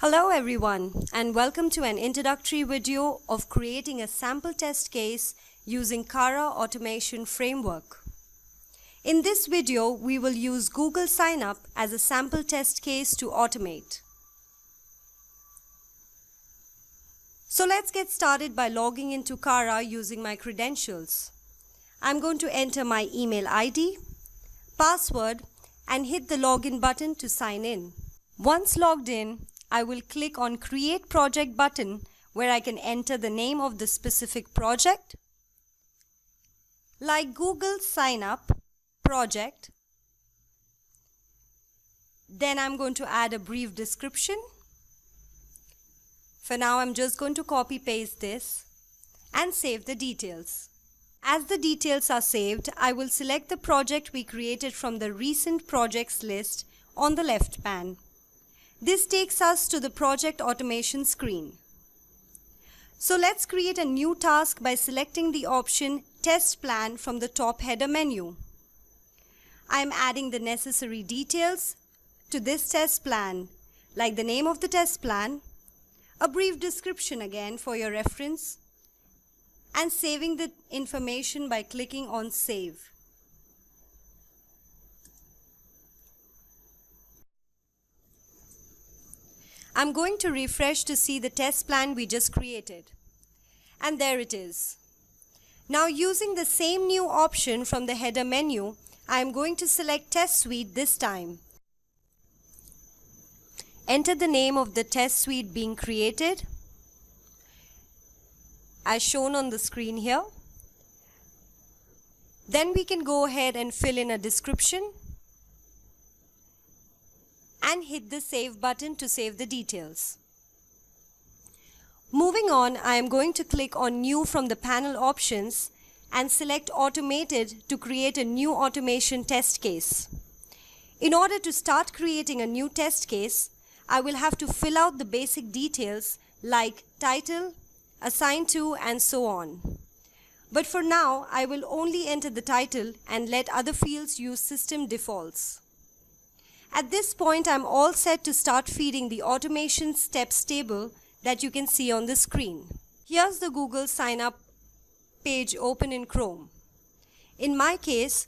Hello everyone, and welcome to an introductory video of creating a sample test case using QARA automation framework. In this video, we will use Google Sign-up as a sample test case to automate. So let's get started by logging into QARA using my credentials. I'm going to enter my email ID, password, and hit the login button to sign in. Once logged in, I will click on Create Project button where I can enter the name of the specific project, like Google Sign Up Project. Then I'm going to add a brief description. For now, I'm just going to copy paste this and save the details. As the details are saved, I will select the project we created from the recent projects list on the left pane. This takes us to the project automation screen. So let's create a new task by selecting the option Test Plan from the top header menu. I am adding the necessary details to this test plan, like the name of the test plan, a brief description again for your reference, and saving the information by clicking on Save. I'm going to refresh to see the test plan we just created. And there it is. Now using the same new option from the header menu, I am going to select Test Suite this time. Enter the name of the test suite being created, as shown on the screen here. Then we can go ahead and fill in a description and hit the Save button to save the details. Moving on, I am going to click on New from the panel options and select Automated to create a new automation test case. In order to start creating a new test case, I will have to fill out the basic details like title, assigned to, and so on. But for now, I will only enter the title and let other fields use system defaults. At this point, I'm all set to start feeding the automation steps table that you can see on the screen. Here's the Google Sign Up page open in Chrome. In my case,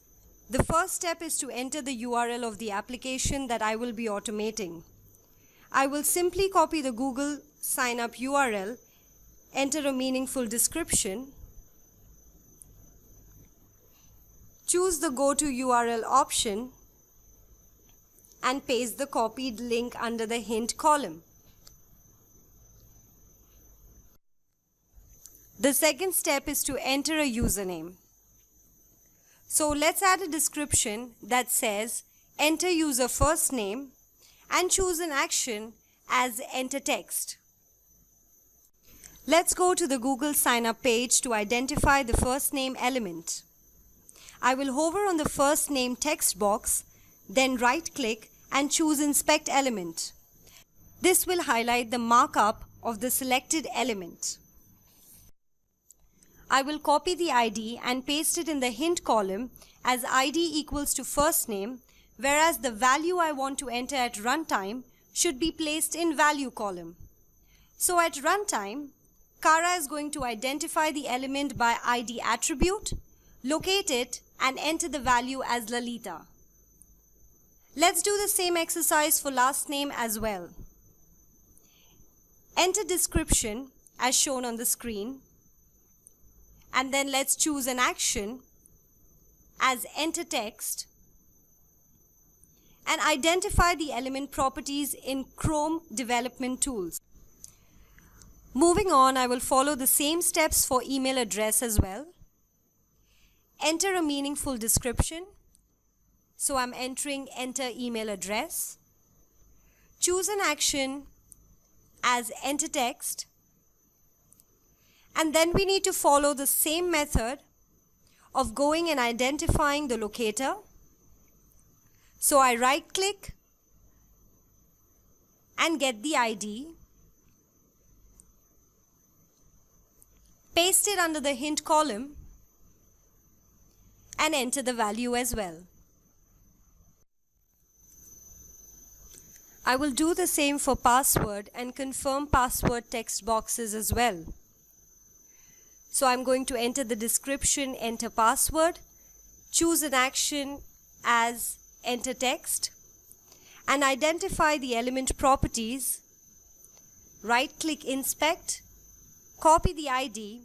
the first step is to enter the URL of the application that I will be automating. I will simply copy the Google Sign Up URL, enter a meaningful description, choose the Go to URL option, and paste the copied link under the hint column. The second step is to enter a username. So let's add a description that says enter user first name and choose an action as enter text. Let's go to the Google Sign Up page to identify the first name element. I will hover on the first name text box, then right-click and choose Inspect Element. This will highlight the markup of the selected element. I will copy the ID and paste it in the hint column as ID equals to first name, whereas the value I want to enter at runtime should be placed in value column. So at runtime, QARA is going to identify the element by ID attribute, locate it, and enter the value as Lalita. Let's do the same exercise for last name as well. Enter description as shown on the screen, and then let's choose an action as enter text and identify the element properties in Chrome Development Tools. Moving on, I will follow the same steps for email address as well. Enter a meaningful description. So I'm entering enter email address. Choose an action as enter text. And then we need to follow the same method of going and identifying the locator. So I right-click and get the ID. Paste it under the hint column and enter the value as well. I will do the same for password and confirm password text boxes as well. So I'm going to enter the description, enter password, choose an action as enter text, and identify the element properties. Right-click Inspect, copy the ID,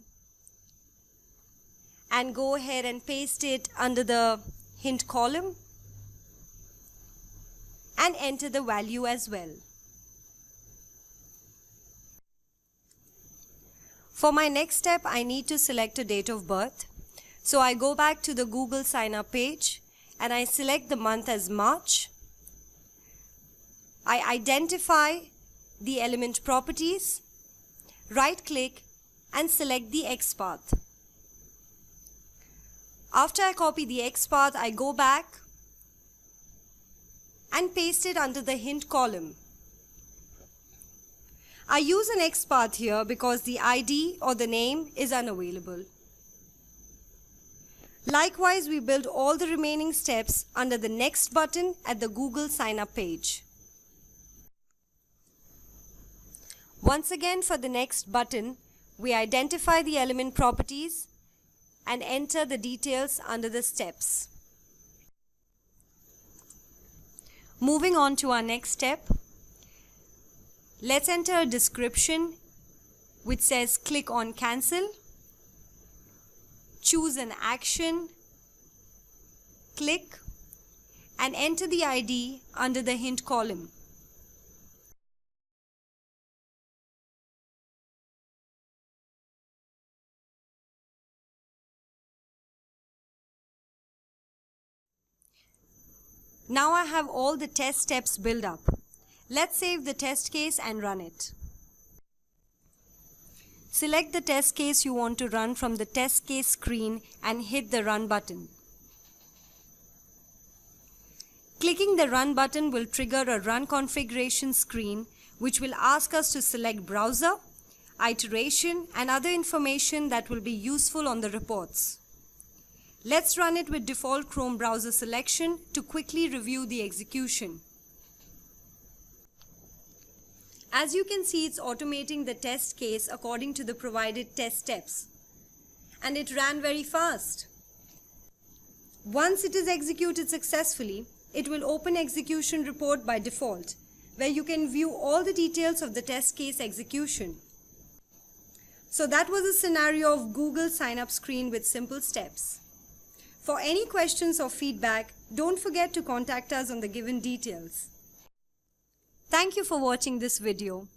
and go ahead and paste it under the hint column and enter the value as well. For my next step, I need to select a date of birth. So I go back to the Google sign up page and I select the month as March. I identify the element properties, right-click and select the XPath. After I copy the XPath, I go back and paste it under the hint column. I use an XPath here because the ID or the name is unavailable. Likewise, we build all the remaining steps under the next button at the Google sign up page. Once again, for the next button, we identify the element properties and enter the details under the steps. Moving on to our next step, let's enter a description which says click on cancel, choose an action, click, and enter the ID under the hint column. Now I have all the test steps built up. Let's save the test case and run it. Select the test case you want to run from the test case screen and hit the run button. Clicking the run button will trigger a run configuration screen which will ask us to select browser, iteration and other information that will be useful on the reports. Let's run it with default Chrome browser selection to quickly review the execution. As you can see, it's automating the test case according to the provided test steps. And it ran very fast. Once it is executed successfully, it will open execution report by default, where you can view all the details of the test case execution. So that was a scenario of Google sign up screen with simple steps. For any questions or feedback, don't forget to contact us on the given details. Thank you for watching this video.